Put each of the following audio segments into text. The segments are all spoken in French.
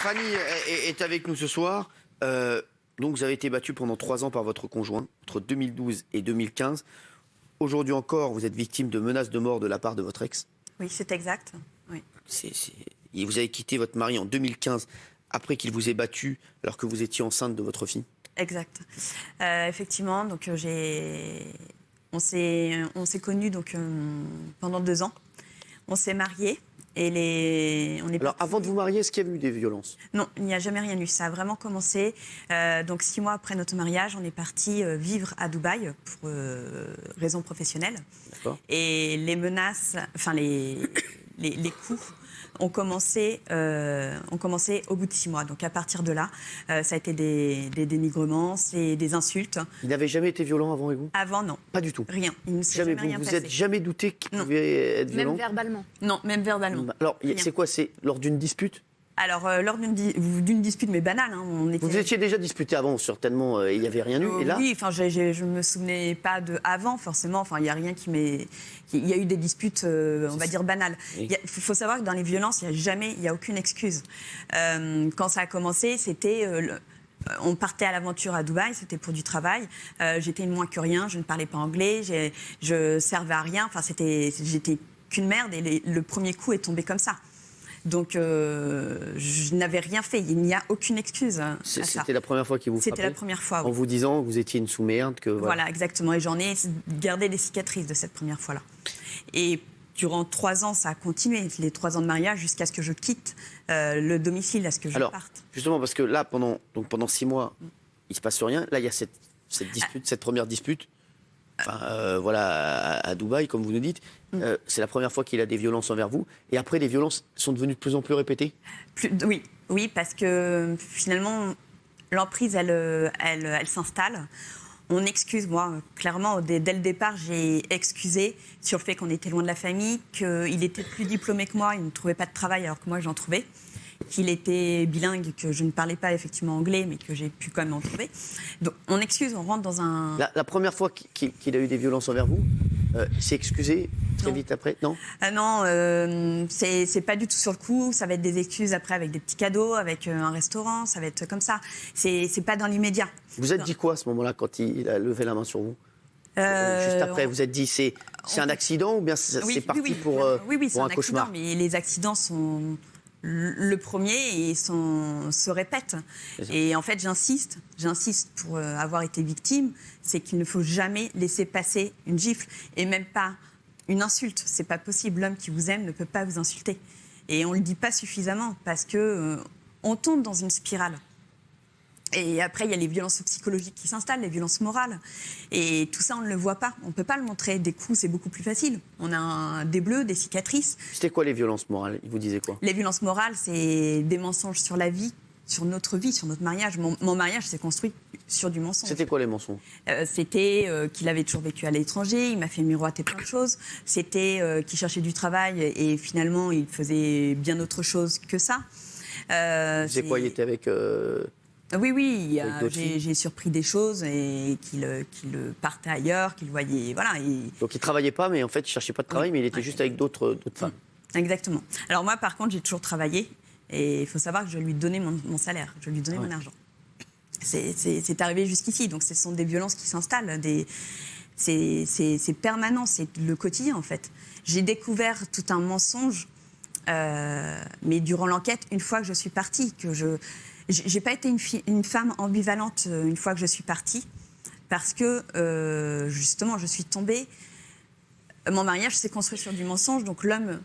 Fanny est avec nous ce soir. Donc vous avez été battue pendant 3 ans par votre conjoint, entre 2012 et 2015. Aujourd'hui encore, vous êtes victime de menaces de mort de la part de votre ex. Oui, c'est exact. Oui. Et vous avez quitté votre mari en 2015, après qu'il vous ait battue, alors que vous étiez enceinte de votre fille. Exact. Effectivement, donc on s'est connus donc pendant 2 ans. On s'est mariés. Alors, avant de vous marier, est-ce qu'il y a eu des violences? Non, il n'y a jamais rien eu. Ça a vraiment commencé. Donc, 6 mois après notre mariage, on est parti vivre à Dubaï pour raisons professionnelles. D'accord. Et les menaces, enfin les coups ont commencé au bout de 6 mois. Donc, à partir de là, ça a été des dénigrements, des insultes. Il n'avait jamais été violent avant avec vous? Avant, non. Pas du tout? Rien. Il ne s'est jamais rien vous passé. êtes jamais douté qu'il pouvait être violent? Même verbalement? Non, même verbalement. Alors, c'est quoi? C'est lors d'une dispute? Alors, lors d'une dispute, mais banale. Hein, Vous étiez déjà disputé avant, certainement, il n'y avait rien eu. Et là... Oui, enfin, je ne me souvenais pas de avant, forcément. Enfin, il n'y a rien qui m'est... Il y a eu des disputes, on va dire, banales. Oui. Il faut savoir que dans les violences, il n'y a aucune excuse. Quand ça a commencé, c'était... on partait à l'aventure à Dubaï, c'était pour du travail. J'étais moins que rien, je ne parlais pas anglais, je servais à rien. Enfin, j'étais qu'une merde et le premier coup est tombé comme ça. Donc, je n'avais rien fait. Il n'y a aucune excuse à ça. C'était la première fois qu'il vous frappait? C'était la première fois, oui. En vous disant que vous étiez une sous-merde, que... Voilà, exactement. Et j'en ai gardé des cicatrices de cette première fois-là. Et durant 3 ans, ça a continué, les 3 ans de mariage, jusqu'à ce que je quitte le domicile, à ce que je parte. Justement, parce que là, pendant 6 mois, il ne se passe rien. Là, il y a cette dispute, cette première dispute. Enfin, voilà, à Dubaï, comme vous nous dites. C'est la première fois qu'il a des violences envers vous. Et après, les violences sont devenues de plus en plus répétées? Oui, parce que finalement, l'emprise, elle s'installe. On excuse, moi, clairement, dès le départ, j'ai excusé sur le fait qu'on était loin de la famille, qu'il était plus diplômé que moi, il ne trouvait pas de travail alors que moi, j'en trouvais, qu'il était bilingue, que je ne parlais pas effectivement anglais, mais que j'ai pu quand même en trouver. Donc, on excuse, on rentre dans un... La première fois qu'il a eu des violences envers vous, il s'est excusé très vite après? Non. Non, c'est pas du tout sur le coup. Ça va être des excuses après avec des petits cadeaux, avec un restaurant, ça va être comme ça. C'est pas dans l'immédiat. Vous êtes dit quoi à ce moment-là quand il a levé la main sur vous? Juste après, vous êtes dit c'est un accident ou bien c'est parti pour un cauchemar? Mais les accidents sont le premier et se répètent. Et en fait, j'insiste pour avoir été victime, c'est qu'il ne faut jamais laisser passer une gifle et même pas une insulte. C'est pas possible. L'homme qui vous aime ne peut pas vous insulter. Et on le dit pas suffisamment parce que on tombe dans une spirale. Et après, il y a les violences psychologiques qui s'installent, les violences morales. Et tout ça, on ne le voit pas. On ne peut pas le montrer. Des coups, c'est beaucoup plus facile. On a des bleus, des cicatrices. C'était quoi les violences morales? Il vous disait quoi? Les violences morales, c'est des mensonges sur la vie, sur notre vie, sur notre mariage. Mon mariage s'est construit sur du mensonge. C'était quoi les mensonges? C'était qu'il avait toujours vécu à l'étranger, il m'a fait miroiter plein de choses. C'était qu'il cherchait du travail et finalement, il faisait bien autre chose que ça. C'est quoi? Il était avec... Oui, j'ai surpris des choses et qu'il partait ailleurs, qu'il voyait, voilà. Donc il travaillait pas, mais en fait il cherchait pas de travail, mais il était juste avec d'autres femmes. Exactement. Alors moi, par contre, j'ai toujours travaillé et il faut savoir que je lui donnais mon salaire, je lui donnais mon argent. C'est arrivé jusqu'ici, donc ce sont des violences qui s'installent, c'est permanent, c'est le quotidien en fait. J'ai découvert tout un mensonge, mais durant l'enquête, une fois que je suis partie, j'ai pas été une femme ambivalente une fois que je suis partie, parce que justement je suis tombée. Mon mariage s'est construit sur du mensonge, donc l'homme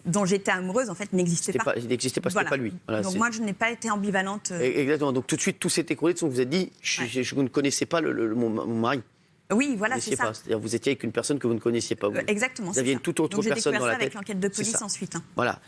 dont j'étais amoureuse en fait n'existait pas. Il n'existait pas, Voilà. c'était pas lui. Voilà, donc moi je n'ai pas été ambivalente. Exactement. Donc tout de suite tout s'est écroulé. Vous vous êtes dit, je ne connaissais pas mon mari. Oui, voilà, c'est ça. C'est-à-dire vous étiez avec une personne que vous ne connaissiez pas. Exactement. Vous aviez une toute autre personne dans la tête. J'ai découvert ça avec l'enquête de police ensuite. Voilà.